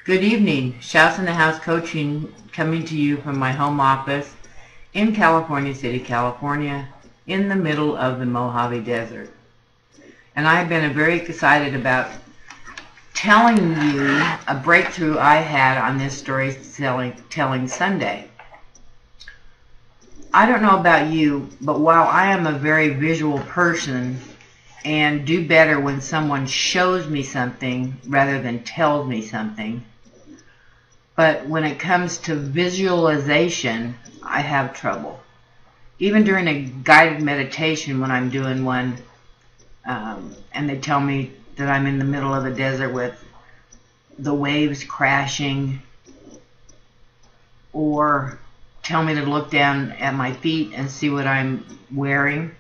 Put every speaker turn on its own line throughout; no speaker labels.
Good evening. Shouts in the House Coaching coming to you from my home office in California City, California, in the middle of the Mojave Desert. And I've been very excited about telling you a breakthrough I had on this storytelling Sunday. I don't know about you, but while I am a very visual person and do better when someone shows me something rather than tells me something, but when it comes to visualization, I have trouble. Even during a guided meditation when I'm doing one, and they tell me that I'm in the middle of a desert with the waves crashing, or tell me to look down at my feet and see what I'm wearing,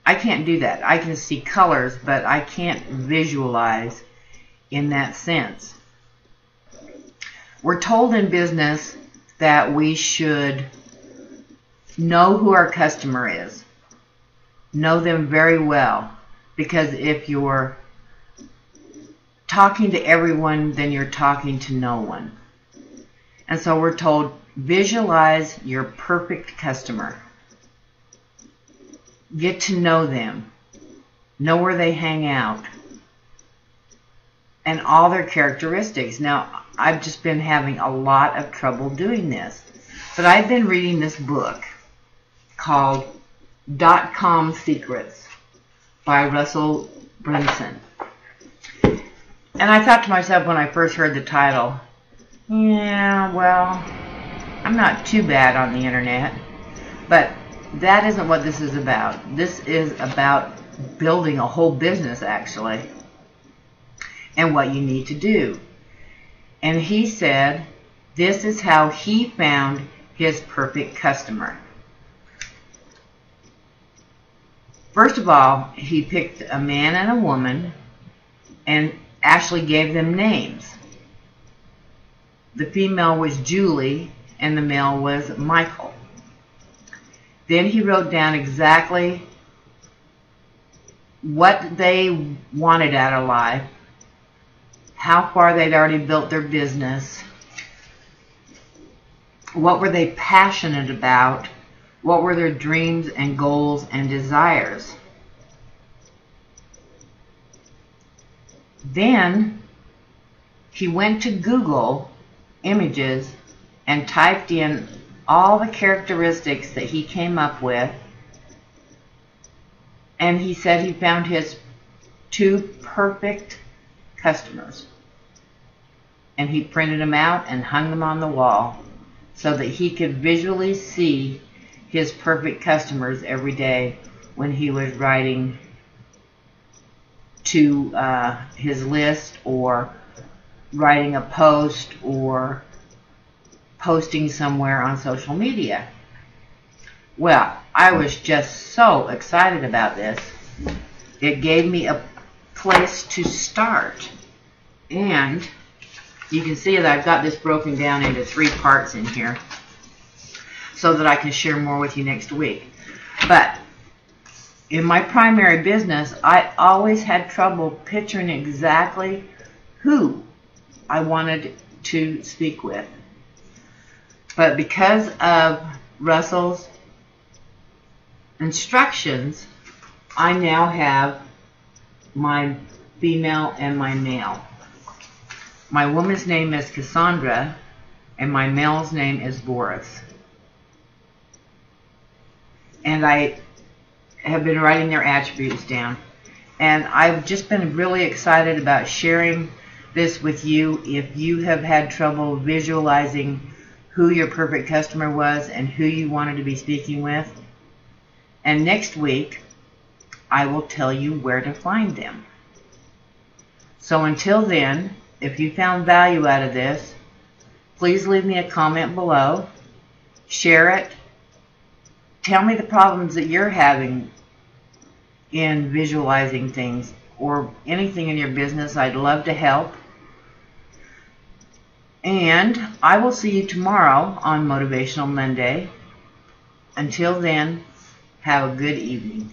I can't do that. I can see colors, but I can't visualize in that sense. We're told in business that we should know who our customer is, know them very well, because if you're talking to everyone, then you're talking to no one. And so we're told, visualize your perfect customer. Get to know them. Know where they hang out. And all their characteristics. Now, I've just been having a lot of trouble doing this. But I've been reading this book called Dotcom Secrets by Russell Brunson. And I thought to myself when I first heard the title, yeah, well, I'm not too bad on the internet. But that isn't what this is about. This is about building a whole business, actually, and what you need to do. And he said this is how he found his perfect customer. First of all, he picked a man and a woman and actually gave them names. The female was Julie and the male was Michael. Then he wrote down exactly what they wanted out of life, how far they'd already built their business, what were they passionate about, what were their dreams and goals and desires. Then he went to Google Images and typed in all the characteristics that he came up with, and he said he found his two perfect customers. And he printed them out and hung them on the wall so that he could visually see his perfect customers every day when he was writing to his list, or writing a post, or posting somewhere on social media. Well, I was just so excited about this. It gave me a place to start. And you can see that I've got this broken down into 3 parts in here so that I can share more with you next week. But in my primary business, I always had trouble picturing exactly who I wanted to speak with. But because of Russell's instructions, I now have my female and my male. My woman's name is Cassandra, and my male's name is Boris. And I have been writing their attributes down. And I've just been really excited about sharing this with you. If you have had trouble visualizing who your perfect customer was and who you wanted to be speaking with. And next week, I will tell you where to find them. So until then, if you found value out of this, please leave me a comment below. Share it. Tell me the problems that you're having in visualizing things, or anything in your business. I'd love to help. And I will see you tomorrow on Motivational Monday. Until then, have a good evening.